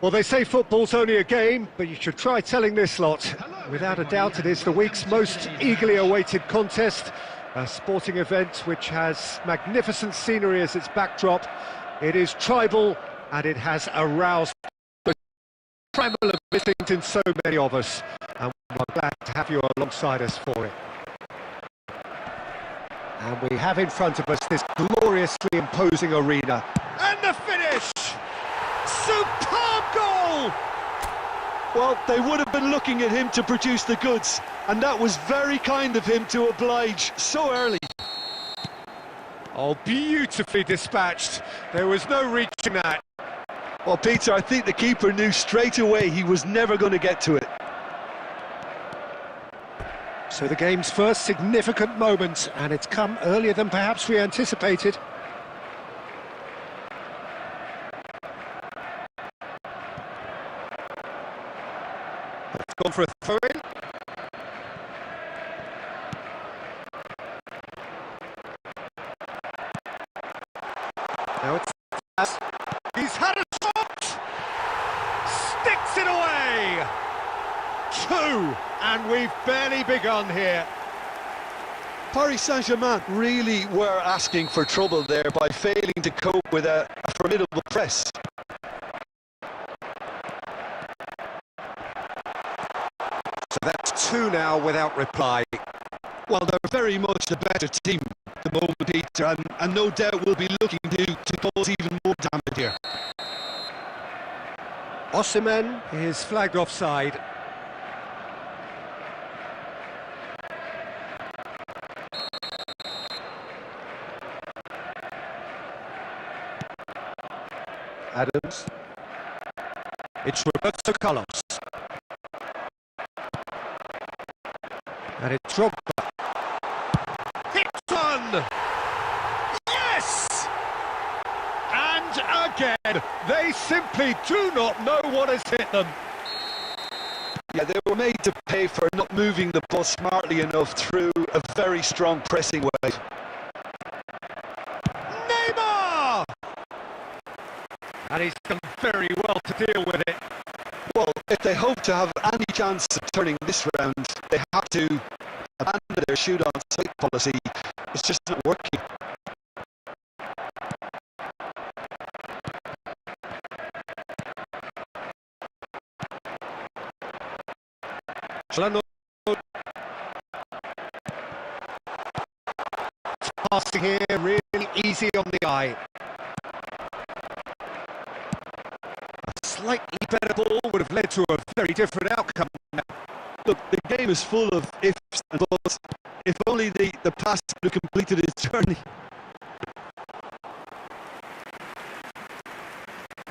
Well, they say football's only a game, but you should try telling this lot. Without a doubt, it is the week's most eagerly awaited contest, a sporting event which has magnificent scenery as its backdrop. It is tribal, and it has aroused the primal instinct in so many of us, and we're glad to have you alongside us for it. And we have in front of us this gloriously imposing arena. And the finish! Superb goal! Well, they would have been looking at him to produce the goods, and that was very kind of him to oblige so early. Oh, beautifully dispatched. There was no reaching that. Well, Peter, I think the keeper knew straight away he was never going to get to it. So the game's first significant moment, and it's come earlier than perhaps we anticipated. It's gone for a throw-in. Now it's... He's had a shot! Sticks it away! 2, and we've barely begun here. Paris Saint-Germain really were asking for trouble there by failing to cope with a formidable press. So that's 2 now without reply. Well, they're very much the better team at the moment, Peter, and no doubt will be looking to cause even more damage here. Osimhen is flagged offside. Adams. It's Roberto Carlos. And it's Drogba. Hit one! Yes! And again, they simply do not know what has hit them. Yeah, they were made to pay for not moving the ball smartly enough through a very strong pressing wave. Neymar! And he's done very well to deal with it. Well, if they hope to have any chance of turning this round, they have to abandon their shoot-on-sight policy. It's just not working. Passing here, really easy on the eye. A slightly better ball would have led to a very different outcome. Look, the game is full of ifs and buts. If only the pass would have completed its journey.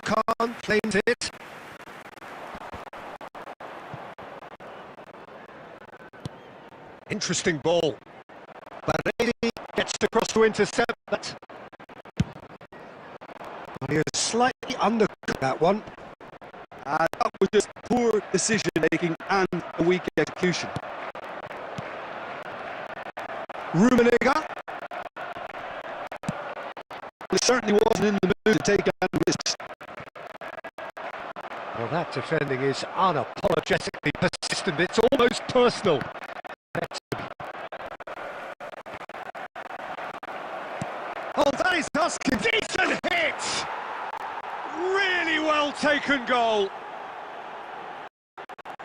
Khan claims it. Interesting ball. Baredi gets across to intercept that. He was slightly undercut that one. That was just poor decision-making and a weak execution. Rummenigge. He certainly wasn't in the mood to take on risks. Well, that defending is unapologetically persistent. It's almost personal. Oh, that is Huskin. Decent hit! Really well taken goal.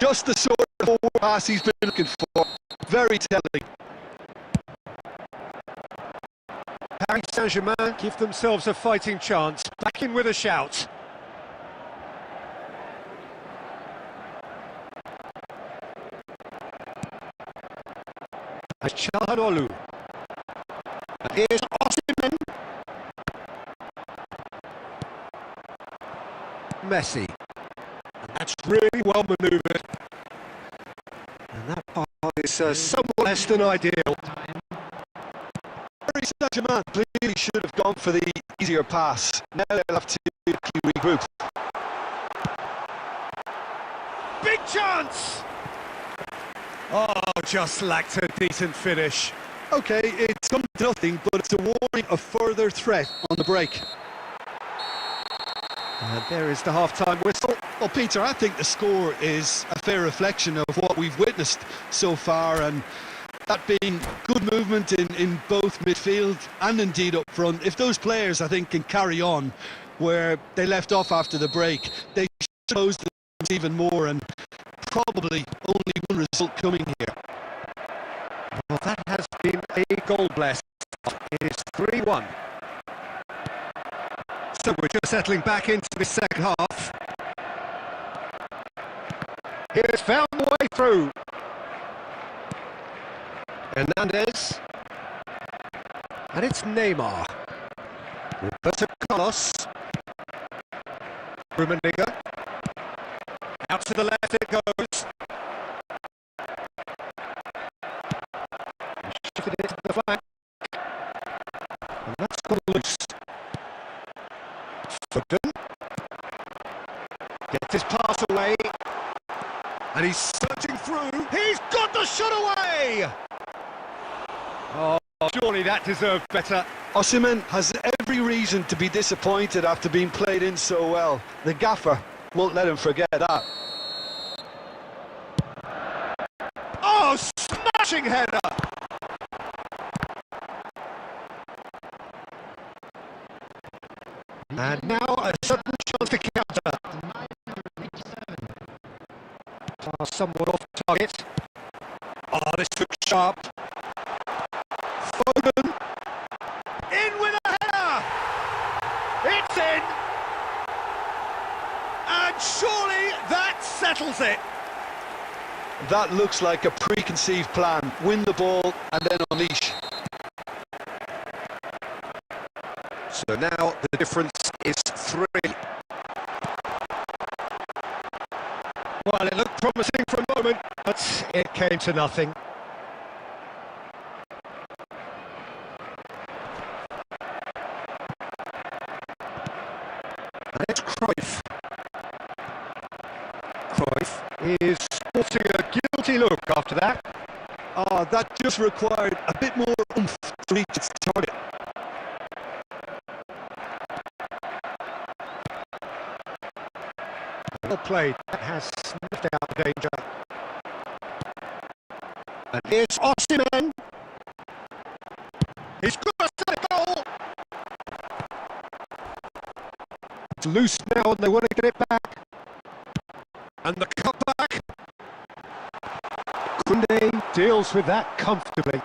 Just the sort of forward pass he's been looking for. Very telling. Paris Saint-Germain give themselves a fighting chance. Back in with a shout. As Çalhanoğlu. And here's Osimhen. Messi. And that's really well manoeuvred. And that part is somewhat less than ideal. Paris Saint-Germain clearly should have gone for the easier pass. Now they'll have to regroup. Big chance! Oh, just lacked a decent finish. OK, it's come to nothing, but it's a warning of further threat on the break. And there is the half-time whistle. Well, Peter, I think the score is a fair reflection of what we've witnessed so far, and that being good movement in both midfield and indeed up front. If those players, I think, can carry on where they left off after the break, they should close the games even more, and probably only one result coming here. Well, that has been a goal blast. It is 3-1. So we're just settling back into the second half. Here's found the way through. Hernandez. And it's Neymar. Roberto Carlos. Rummenigge. Out to the left it goes. Shifted it to the flank. And that's gone loose. Foden. Gets his pass away. And he's searching through. He's got the shot away! Oh, surely that deserved better. Osimhen has every reason to be disappointed after being played in so well. The gaffer won't let him forget that. Oh, smashing header! And now a sudden chance to counter. Pass somewhat off target. Oh, this took sharp. Foden. In with a header! It's in! And surely that settles it! That looks like a preconceived plan. Win the ball and then unleash. So now the difference is 3. Well, it looked promising for a moment, but it came to nothing. And it's Cruyff. Cruyff is sporting a guilty look after that. Ah, that just required a bit more oomph to reach its target. Well played. That has sniffed out the danger. And here's Osimhen. He's got a set goal. It's loose now and they want to get it back. And the cutback. Koundé deals with that comfortably.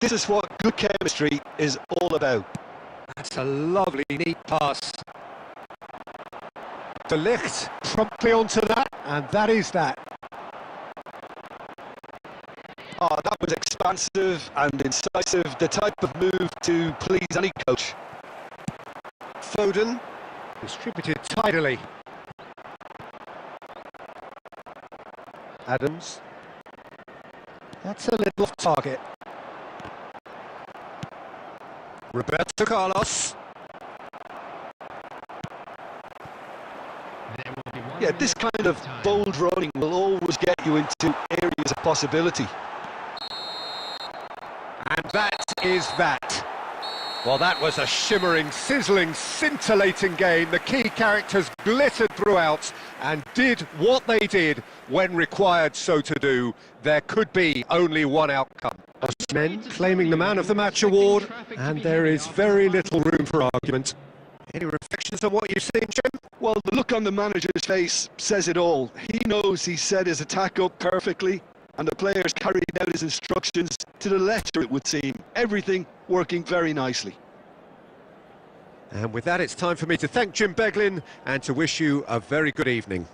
This is what good chemistry is all about. That's a lovely, neat pass. De Ligt promptly onto that, and that is that. Ah, that was expansive and incisive, the type of move to please any coach. Foden distributed tidily. Adams. That's a little off target. Roberto Carlos. Yeah, this kind of bold running will always get you into areas of possibility. And that is that. Well, that was a shimmering, sizzling, scintillating game. The key characters glittered throughout and did what they did when required so to do. There could be only one outcome. Osimhen claiming the Man of the Match award, and there is very little room for argument. Any reflections on what you've seen, Jim? Well, the look on the manager's face says it all. He knows he set his attack up perfectly, and the players carried out his instructions to the letter, it would seem. Everything working very nicely. And with that, it's time for me to thank Jim Beglin and to wish you a very good evening.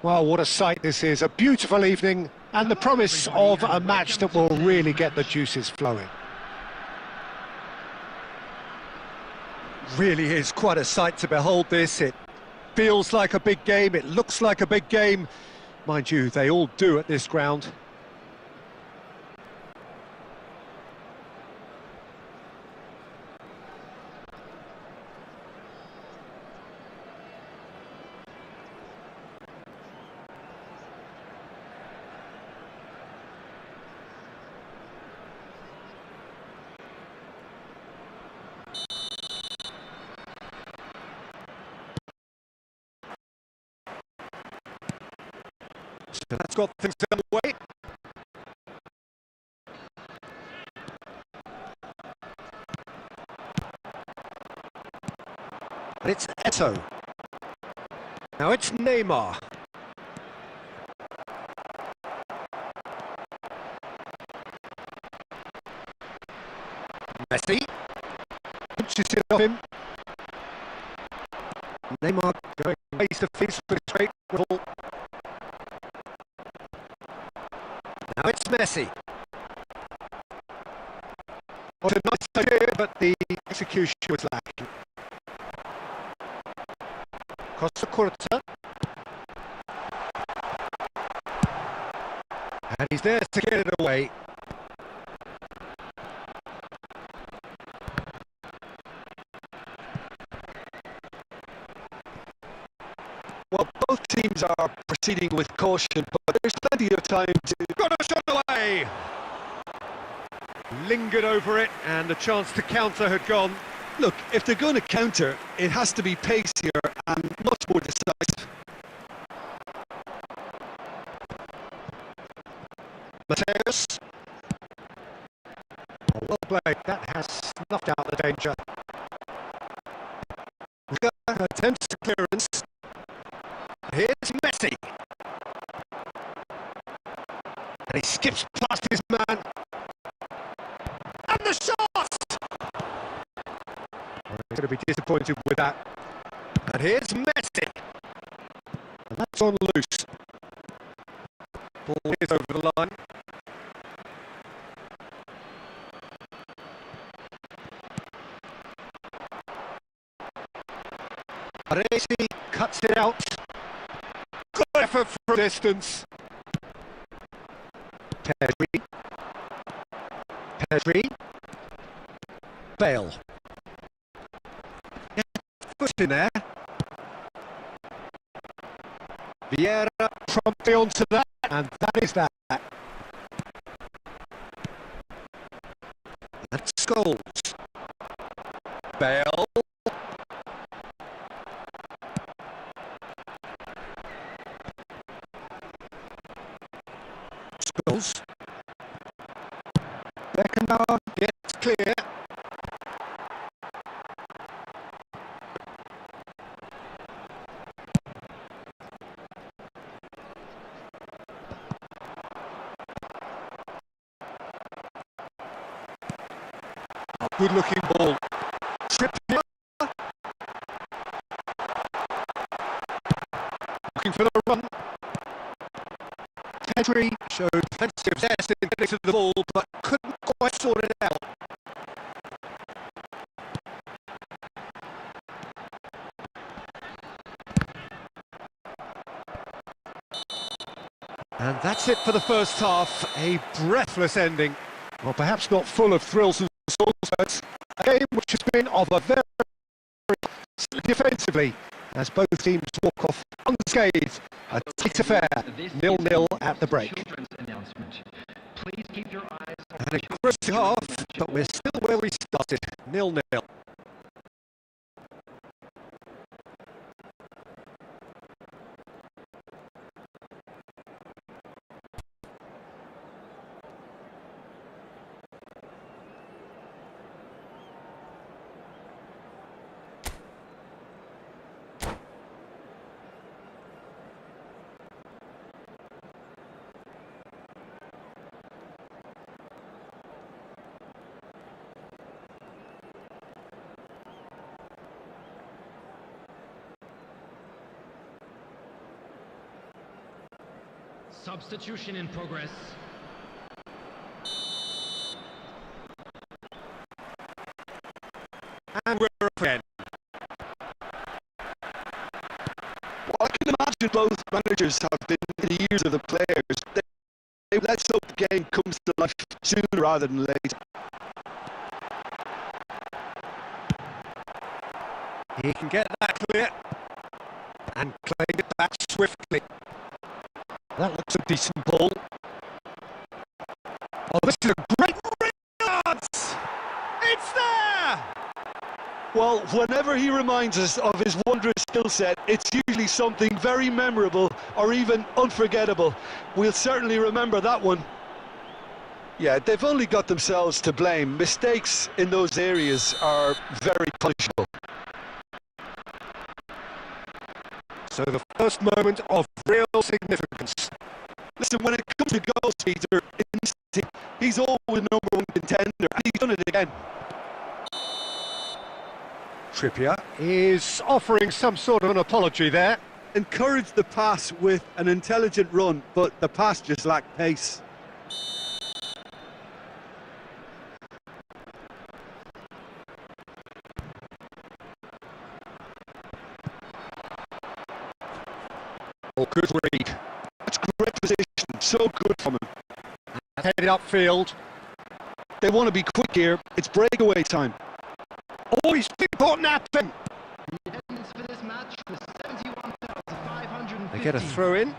Well, what a sight this is. A beautiful evening and the promise of a match that will really get the juices flowing. Really is quite a sight to behold this. It feels like a big game, it looks like a big game. Mind you, they all do at this ground. So that's got things underway. And it's Eto. Now it's Neymar. Messi. Punches it off him. Neymar going face to face with a straight ball. Now it's Messi. What a nice idea, but the execution was lacking. Costa Curta. And he's there to get it away. Well, both teams are proceeding with caution, but there's plenty of time to... Got a shot away! Lingered over it, and the chance to counter had gone. Look, if they're going to counter, it has to be pacier and much more decisive. Mateus. Oh, well played. That has snuffed out the danger. Riga attempts to clearance. Here's Messi. And he skips past his man. And the shot! He's going to be disappointed with that. And here's Messi. And that's on loose. Ball is over the line. Aresi cuts it out. Good effort from distance. Pedri. Bale. Foot in there. Vieira promptly onto that, and that is that. That's Scholes. Bale. Scholes. Beckenbauer gets clear. Good looking ball. Trippier. Looking for the run. Pedri showed plenty of zest in getting to the ball, but couldn't quite sort it out. And that's it for the first half. A breathless ending. Well, perhaps not full of thrills and souls, but a game which has been of a very defensively, as both teams walk off unscathed. A tight affair, 0-0 at the break. Please keep your eyes on and a crazy half, but we're still where we started, 0-0. substitution in progress. And we're up again. Well, I can imagine both managers have been in the ears of the players. Let's hope the game comes to life sooner rather than later. He can get that clear and playing it back swiftly. That looks a decent ball. Oh, this is a great chance! It's there! Well, whenever he reminds us of his wondrous skill set, it's usually something very memorable or even unforgettable. We'll certainly remember that one. Yeah, they've only got themselves to blame. Mistakes in those areas are very punishable. So the first moment of real significance. Listen, when it comes to goals, Peter, he's always number one contender, and he's done it again. Trippier is offering some sort of an apology there. Encouraged the pass with an intelligent run, but the pass just lacked pace. Oh, good read. That's great position, so good from him. Headed upfield. They want to be quick here, it's breakaway time. Oh, he's been caught napping. The attendance for this match was 71,550. They get a throw in.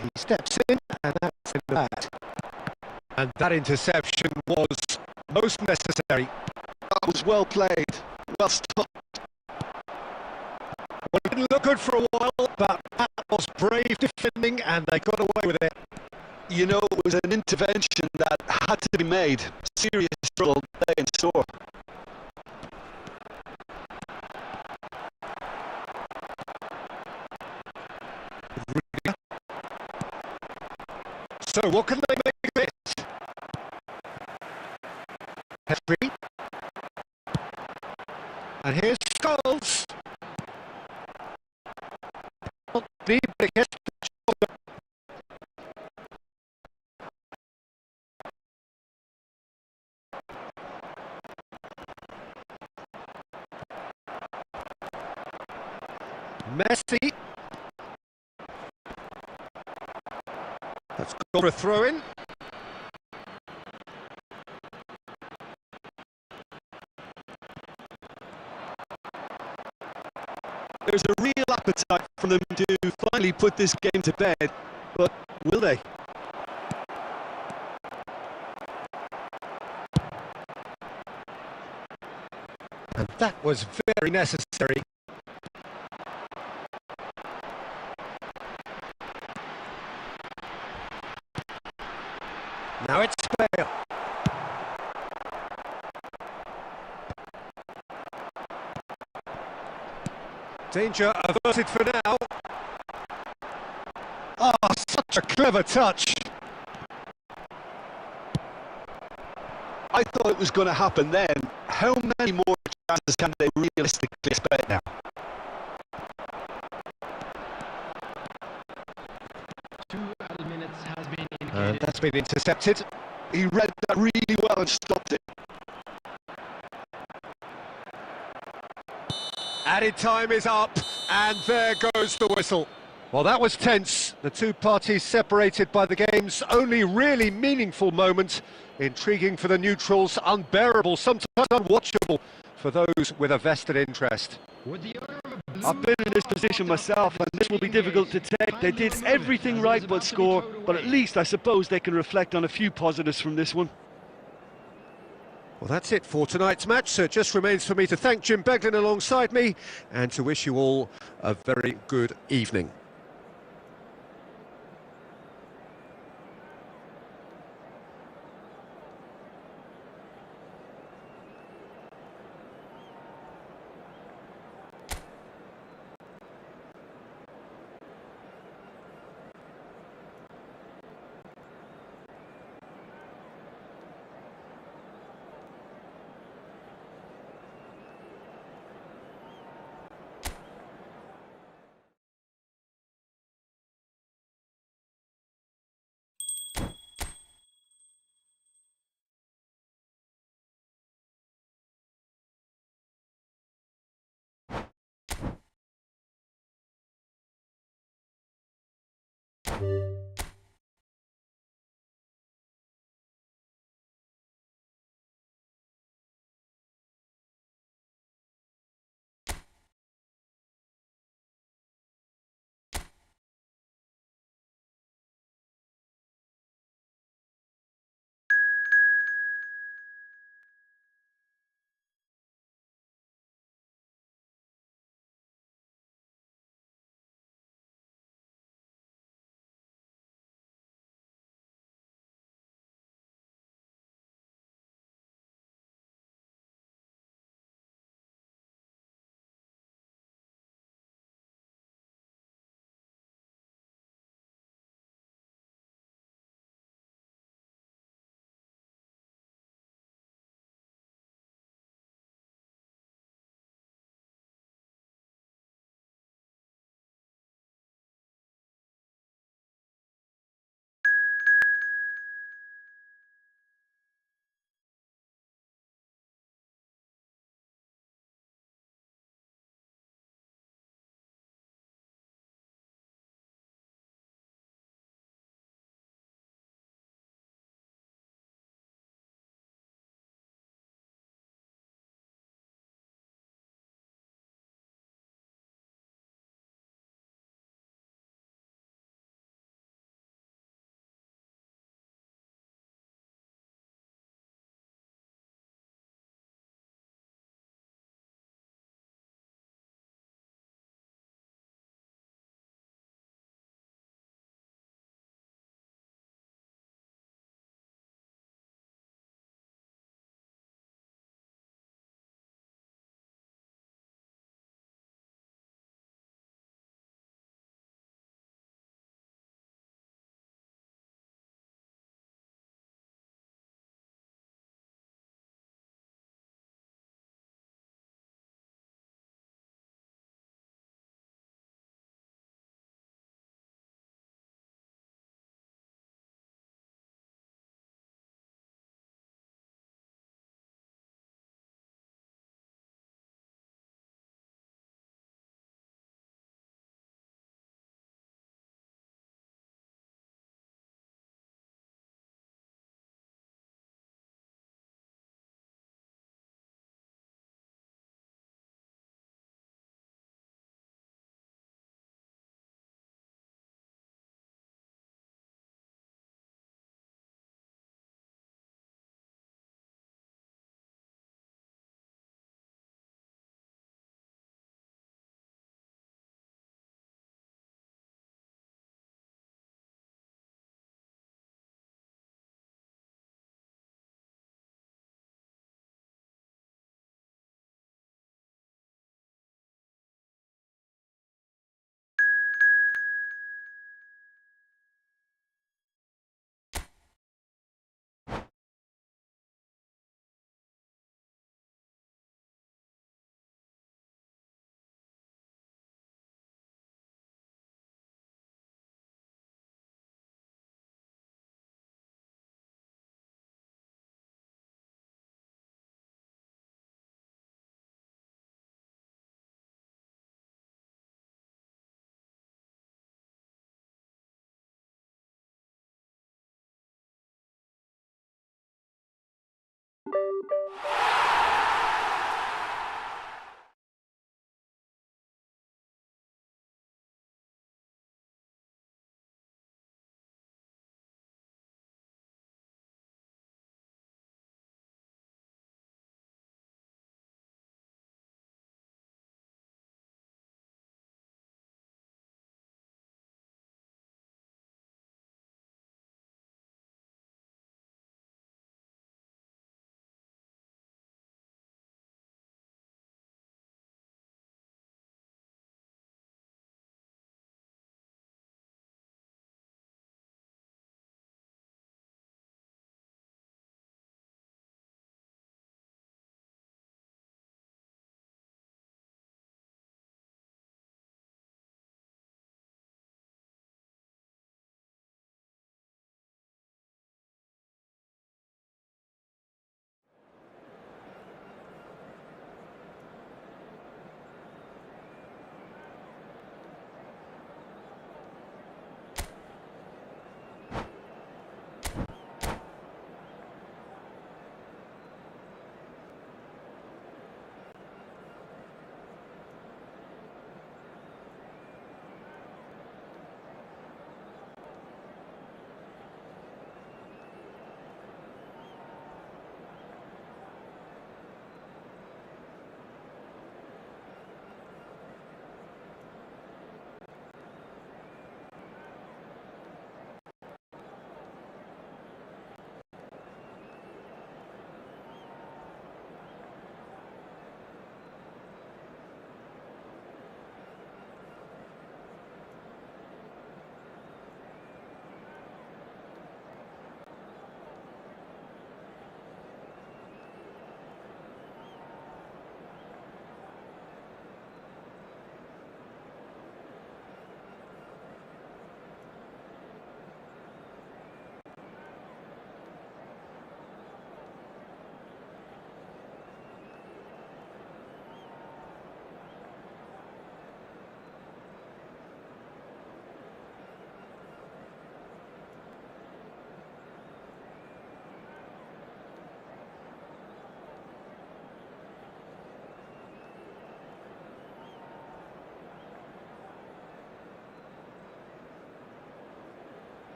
He steps in, and that's in that. And that interception was most necessary. That was well played, well stopped. Well, it didn't look good for a while, but that was brave defending, and they got away with it. You know, it was an intervention that had to be made. Serious struggle, they and sore. So what can they make of it? Petri. And here's Scholes. Messi. That's got a throw in. There's a real appetite for them to finally put this game to bed, but will they? And that was very necessary. Now it's Bale. Danger averted for now. Ah, such a clever touch. I thought it was going to happen then. How many more chances can they realistically expect now? Two added minutes has been indicated. That's been intercepted. He read that really well and stopped it. Added time is up, and there goes the whistle. Well, that was tense. The two parties separated by the game's only really meaningful moment. Intriguing for the neutrals, unbearable, sometimes unwatchable for those with a vested interest. With the owner of a blue I've been in this position myself, and this will be difficult to take. They did everything right but score, but at least I suppose they can reflect on a few positives from this one. Well, that's it for tonight's match, so it just remains for me to thank Jim Beglin alongside me and to wish you all a very good evening.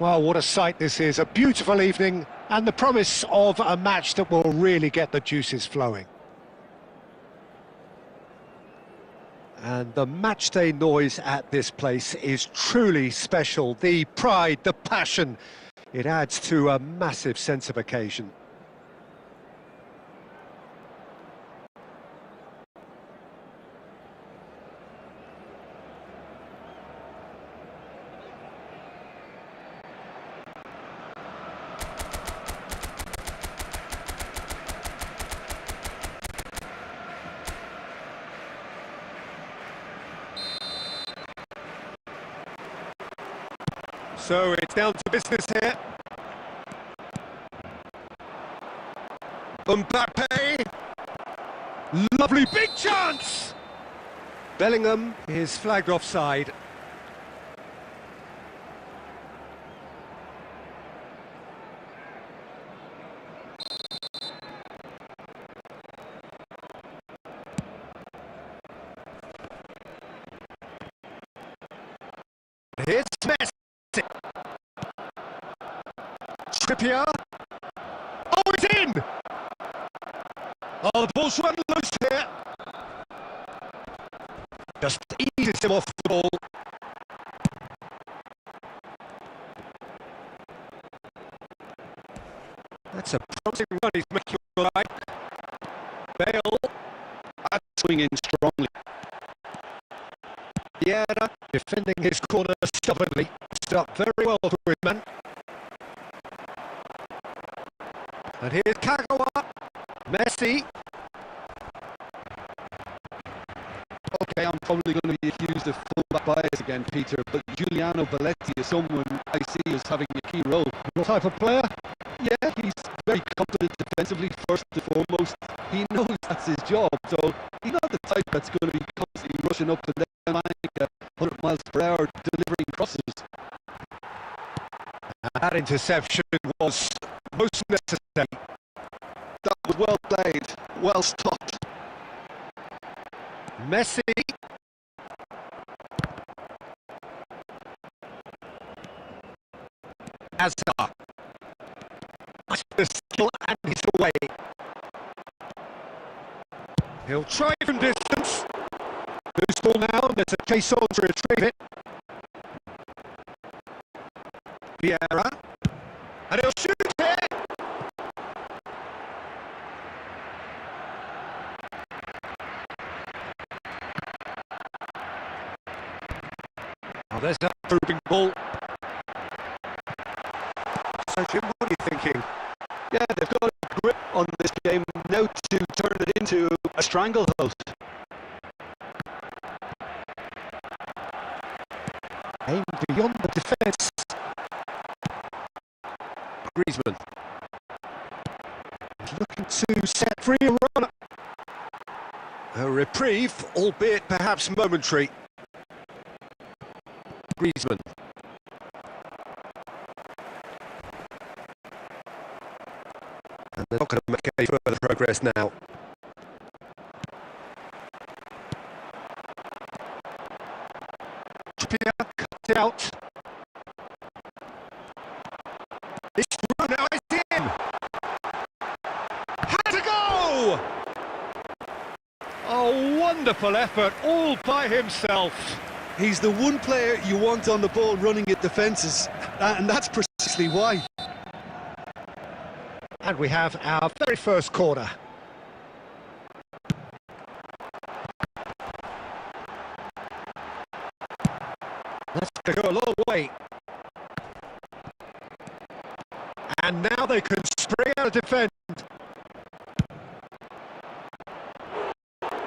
Well, what a sight this is. A beautiful evening and the promise of a match that will really get the juices flowing. And the matchday noise at this place is truly special. The pride, the passion, it adds to a massive sense of occasion. So it's down to business here. Mbappe. Lovely big chance! Bellingham is flagged offside. Here's Messi. Trippier. Oh, it's in! Oh, the ball's run loose here. Just eases him off the ball. run he's making right. Bale. That's swinging strongly. Vieira defending his corner stubbornly. Stuck very well for his man. And here's Kagawa. Messi. Okay, I'm probably going to be accused of fullback bias again, Peter, but Giuliano Belletti is someone I see as having a key role. What type of player? Yeah, he's very competent defensively, first and foremost. He knows that's his job, so he's not the type that's going to be constantly rushing up and down like 100 miles per hour delivering crosses. That interception was most necessary. That was well played, well stopped. Messi. Hazard. The skill and he's away. He'll try from distance. Loose ball now, there's a chase on to retrieve it. Vieira. And he'll shoot it! Oh, there's that proving ball. So Jim, what are you thinking? Yeah, they've got a grip on this game now to turn it into a stranglehold. Aim beyond the defence. Griezmann. He's looking to set free a runner. A reprieve, albeit perhaps momentary. Griezmann. And they're not going to make any further progress now. Trippier cut out. This through now is in. Had to go! A wonderful effort, all by himself. He's the one player you want on the ball running at defences, and that's precisely why. And we have our very first corner. That's going to go a long way. And now they can spring out of defence.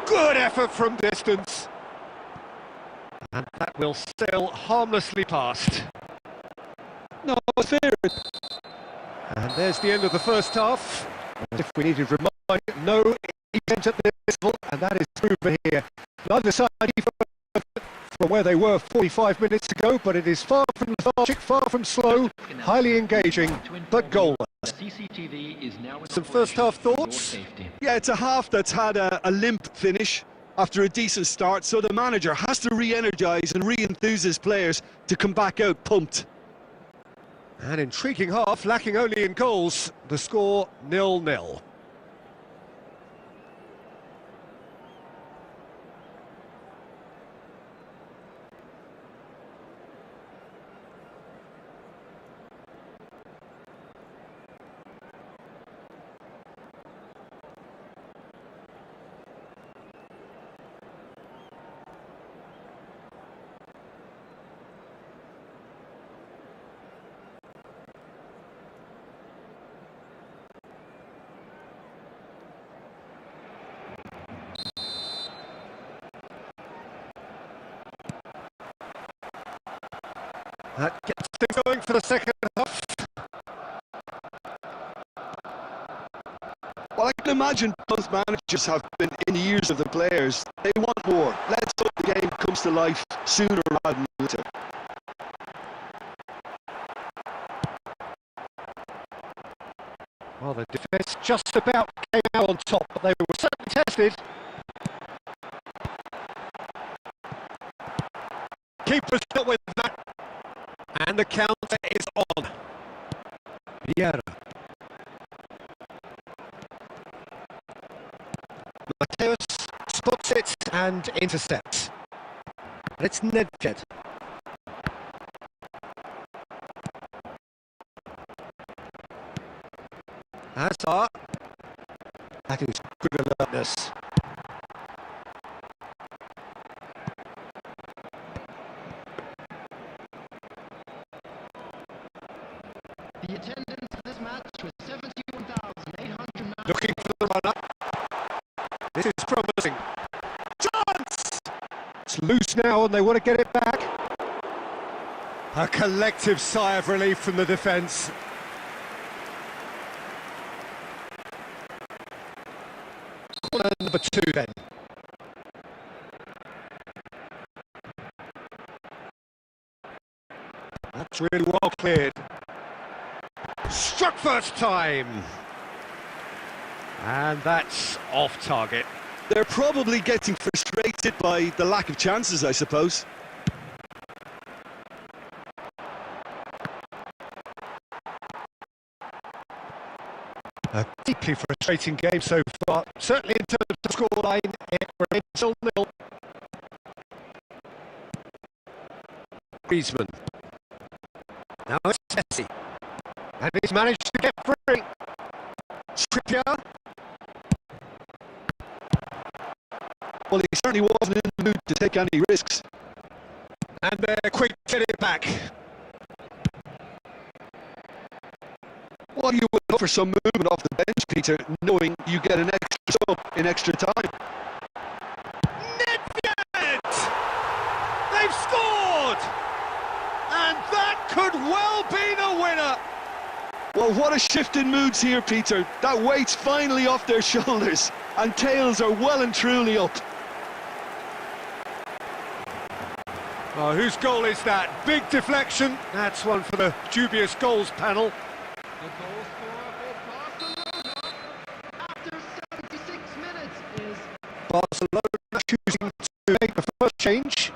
Good effort from distance. And that will sail harmlessly past. No, it's fair. And there's the end of the first half. As if we needed reminding, no event at this level, and that is proven here. Neither side from where they were 45 minutes ago, but it is far from lethargic, far from slow, highly engaging, but goalless. Some first half thoughts? Yeah, it's a half that's had a limp finish after a decent start, so the manager has to re-energise and re-enthuse his players to come back out pumped. An intriguing half, lacking only in goals. The score 0-0. That gets things going for the second half. Well, I can imagine both managers have been in the ears of the players. They want more. Let's hope the game comes to life sooner rather than later. Well, the defence just about came out on top, but they were certainly tested. Keeper's dealt with that. And the counter is on. Vieira. Mateus spots it and intercepts. And it's Nedved. Hazard. That is good alertness. The attendance for this match was 71,809. Looking for the runner. This is promising. Chance! It's loose now and they want to get it back. A collective sigh of relief from the defence. Corner number 2 then. That's really well cleared. Struck first time. And that's off target. They're probably getting frustrated by the lack of chances, I suppose. A deeply frustrating game so far. Certainly in terms of the scoreline, it remains 0-0. Griezmann. Now it's Messi. And he's managed to get free. Trippier. Well, he certainly wasn't in the mood to take any risks. And they're quick to get it back. Well, you would look for some movement off the bench, Peter, knowing you get an extra sub in extra time. Nedved! They've scored! And that could well be the winner! Well, what a shift in moods here, Peter. That weight's finally off their shoulders, and tails are well and truly up. Oh, whose goal is that? Big deflection. That's one for the dubious goals panel. The goal scorer for Barcelona after 76 minutes is Barcelona choosing to make the first change.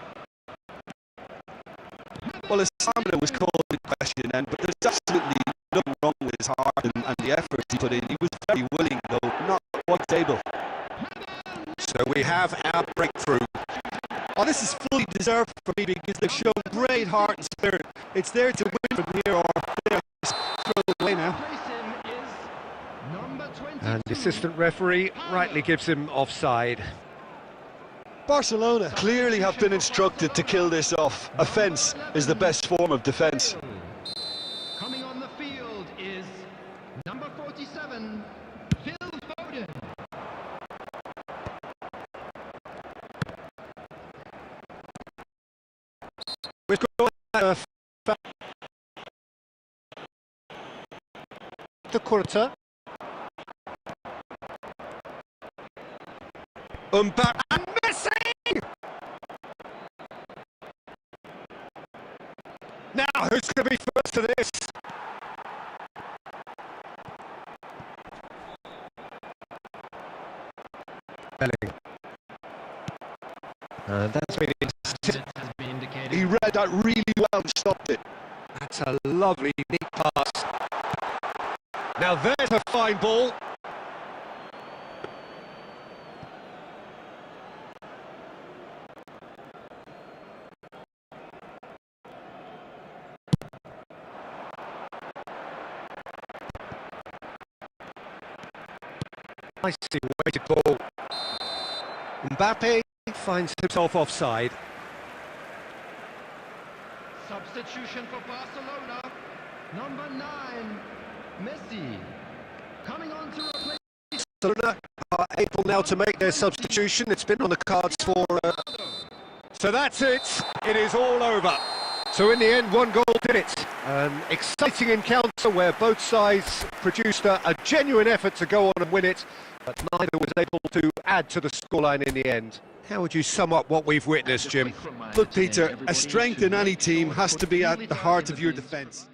Well, his stamina was called in question, but there's absolutely nothing wrong with his heart and the effort he put in. He was very willing, though not quite able. So we have our breakthrough. Oh, this is fully deserved for me because they've shown great heart and spirit. It's there to win from here or there. Throw it away now. replace him is number 22. And the assistant referee rightly gives him offside. Barcelona clearly have been instructed to kill this off. Offence is the best form of defence. Coming on the field is number 47, Phil Foden. We've got the quarter. Mbappe and Messi! Now, who's going to be first to this? Belling. And that's been Has been indicated. He read that really well and stopped it. That's a lovely, neat pass. Now there's a fine ball. Nicely weighted ball. Mbappe finds himself offside. Substitution for Barcelona, number 9, Messi. Coming on to replace Barcelona are able now to make their substitution. It's been on the cards for... So that's it. It is all over. So in the end, one goal did it. An exciting encounter where both sides produced a genuine effort to go on and win it, but neither was able to add to the scoreline in the end. How would you sum up what we've witnessed, Jim? Look, Peter, a strength in any team has to be at the heart of your defence.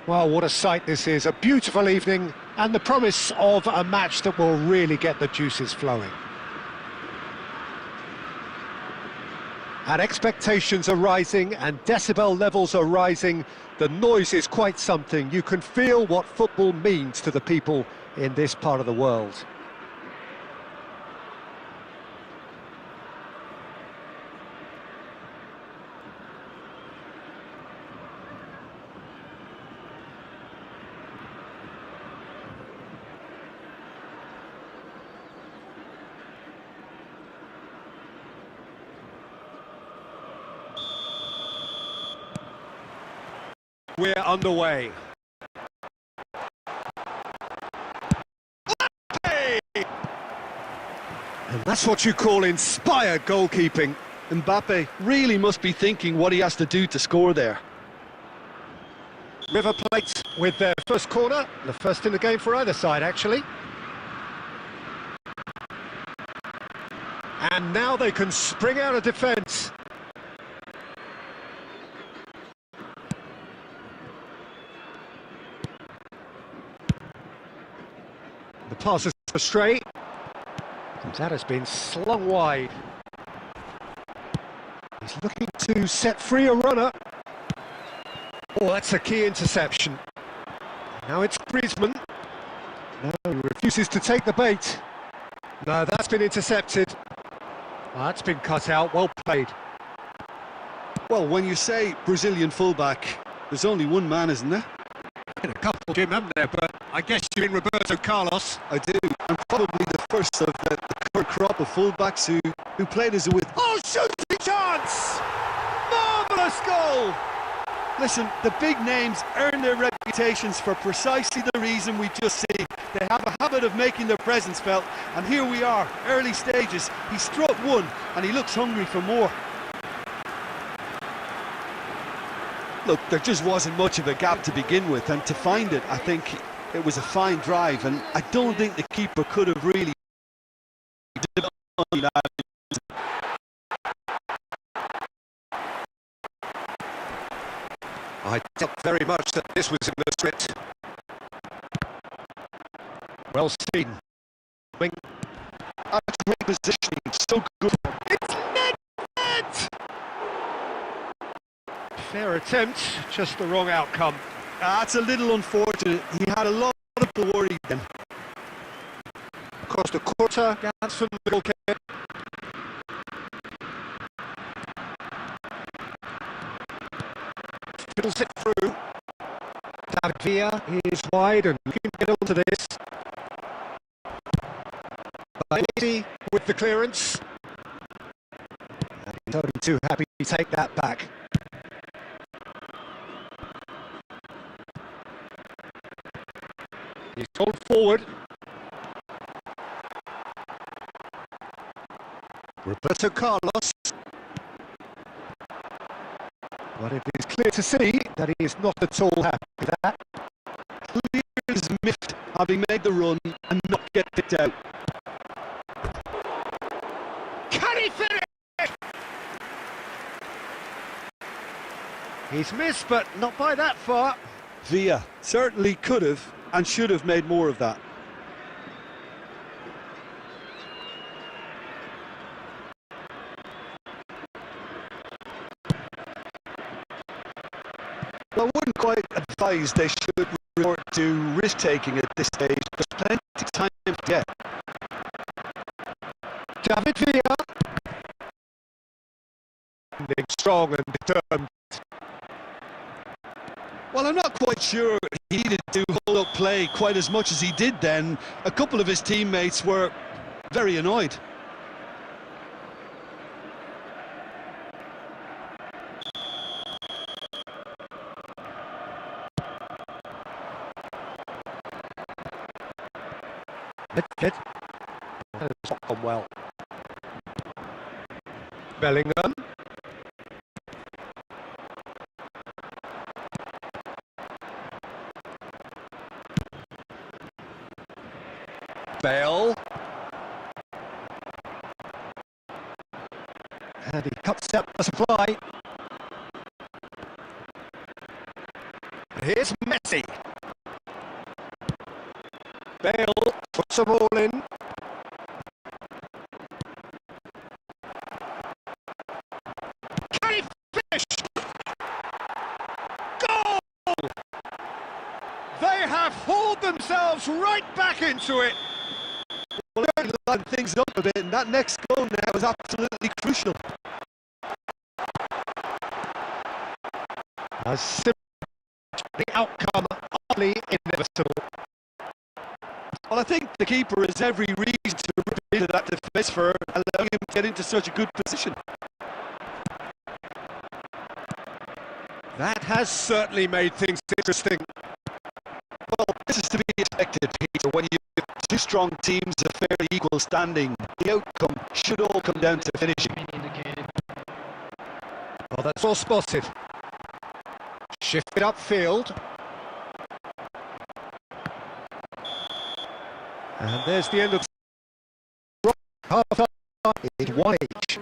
Well, what a sight this is. A beautiful evening and the promise of a match that will really get the juices flowing. And expectations are rising and decibel levels are rising. The noise is quite something. You can feel what football means to the people in this part of the world. we're underway. And that's what you call inspired goalkeeping. Mbappe really must be thinking what he has to do to score there. River Plate with their first corner, the first in the game for either side, actually. And now they can spring out of defence. The pass is astray. That has been slung wide. He's looking to set free a runner. Oh, that's a key interception. Now it's Griezmann. No, he refuses to take the bait. No, that's been intercepted. Oh, that's been cut out. Well played. Well, when you say Brazilian fullback, there's only one man, isn't there? A couple, Jim, haven't there? But I guess you mean Roberto Carlos. I do. I'm probably the first of the current crop of fullbacks who played as a width. Oh, shooting chance! Marvellous goal! Listen, the big names earn their reputations for precisely the reason we just see. They have a habit of making their presence felt, and here we are, early stages. He struck one, and he looks hungry for more. Look, there just wasn't much of a gap to begin with, and to find it, I think it was a fine drive, and I don't think the keeper could have really done that. I doubt very much that this was in the script. Well seen. That's great positioning, so good. It's net! Fair attempt, just the wrong outcome. That's a little unfortunate. He had a lot of the worry then. Across the quarter, that's from the goalkeeper. Fiddles it through. David Villa is wide and can get onto this. Bailey with the clearance. And he's only too happy to take that back. He's gone forward. Roberto Carlos. But it is clear to see that he is not at all happy with that. Clear as mist, having made the run and not get picked out. Can he finish? He's missed, but not by that far. Villa certainly could have and should have made more of that. Well, I wouldn't quite advise they should resort to risk-taking at this stage. There's plenty of time to get. David Villa. Strong and determined. Well, I'm not quite sure he needed to hold up play quite as much as he did then. A couple of his teammates were very annoyed. That has not gone well. Bellingham. Bale. And he cuts out the supply. Here's Messi. Bale puts them all in. Can he finish? Goal! They have hauled themselves right back into it. Well, they're lighting things up a bit, and that next goal now is absolutely crucial. The outcome utterly inevitable. Well, I think the keeper has every reason to repeat that defence for allowing him to get into such a good position. That has certainly made things interesting. Well, this is to be expected, Peter. When you have two strong teams of fairly equal standing, the outcome should all come down to finishing. Well, that's all spotted. Shifted upfield. And there's the end of half time. It's 1-each.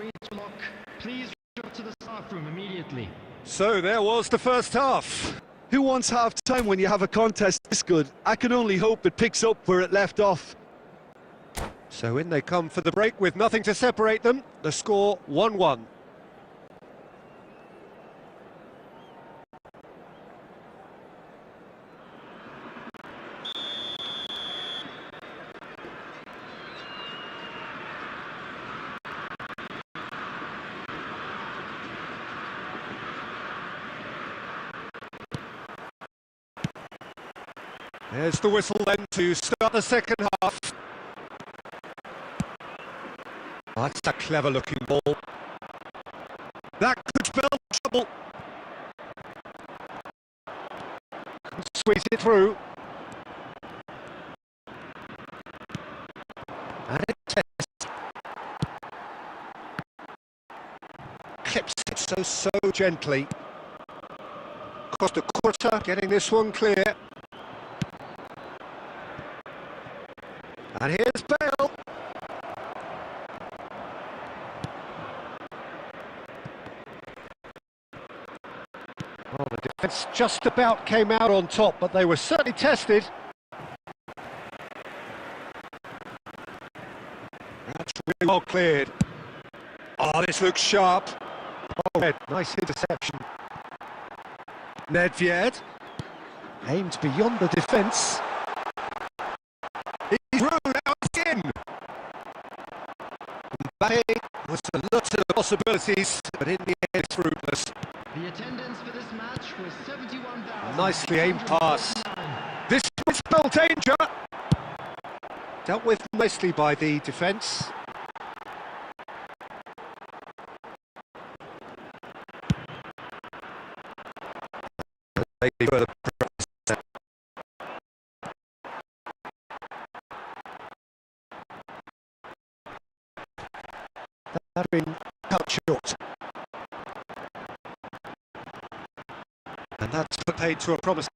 Please go to the staff room immediately. So there was the first half. Who wants half-time when you have a contest this good? I can only hope it picks up where it left off. So in they come for the break with nothing to separate them. The score 1-1. There's the whistle then to start the second half. Oh, that's a clever looking ball. That could spell trouble. Squeeze it through. And it tests. Clips it so gently. Costa Curta getting this one clear. And here's Bale. Oh, the defence just about came out on top, but they were certainly tested. That's really well cleared. Oh, this looks sharp. Oh, nice interception. Nedved aimed beyond the defence. He's ruled out in. Mbappe was a lot of possibilities, but in the end it's fruitless. The attendance for this match was 71,000. Nicely aimed pass. This was spell danger. Dealt with nicely by the defence. Further that had been cut short. And that's paid to a promise.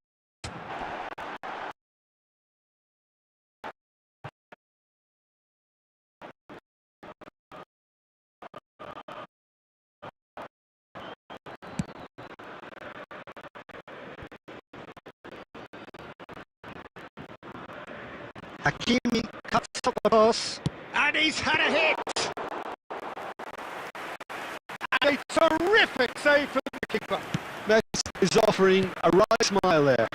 Hakimi cuts up the pass, and he's had a hit! And a terrific save for the keeper. Messi is offering a right smile there.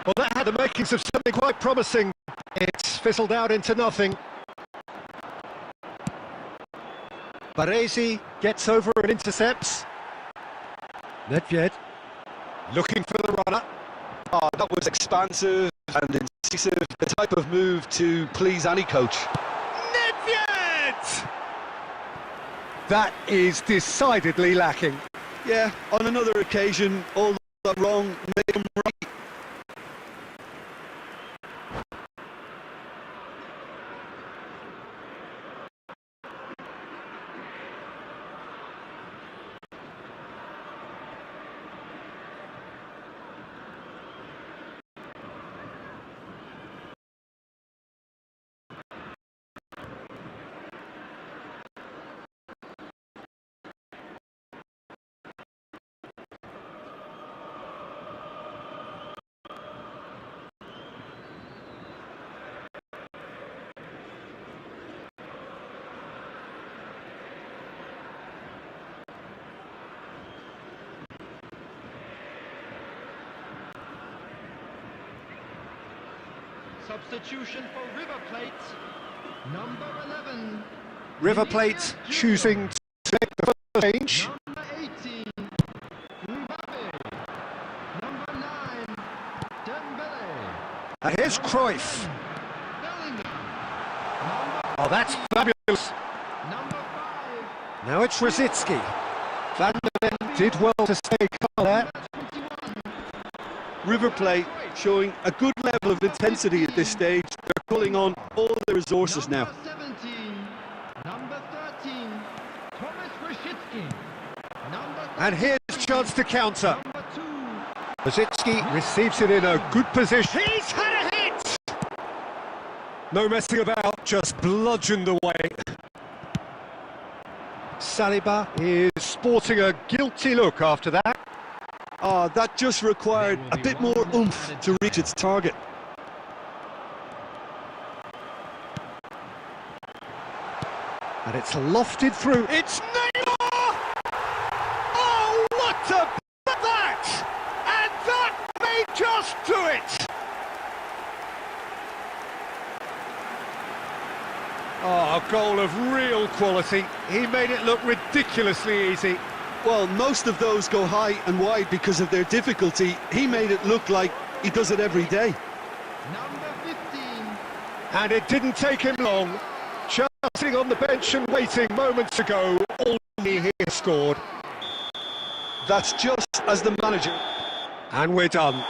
Well, that had the makings of something quite promising. It's fizzled out into nothing. Baresi gets over and intercepts. Nedved looking for the runner. Oh, that was expansive and incisive, the type of move to please any coach. Nedved! That is decidedly lacking. Yeah, on another occasion, all that wrong, make him right. Substitution for River Plate, number 11. River Plate choosing to make the first change. Number 18, Mbappe. Number 9, Dembele. And here's Cruyff. Bellingham. Oh, that's fabulous. Number 5, it's Rosicki. Van der Ven did well to stay calm there. River Plate showing a good level of intensity at this stage. They're pulling on all their resources now. Number 17, number 13, Thomas Rosicki. Number And here's a chance to counter. number 2, Rosicki receives it in a good position. He's had a hit! No messing about, just bludgeoned away. Saliba is sporting a guilty look after that. Ah, that just required a bit more oomph to reach its target. And it's lofted through. It's Neymar! Oh, what a that! And that may just do it! Oh, a goal of real quality. He made it look ridiculously easy. Well, most of those go high and wide because of their difficulty. He made it look like he does it every day. number 15, And it didn't take him long. Just sitting on the bench and waiting moments ago, only he scored. That's just as the manager. And we're done.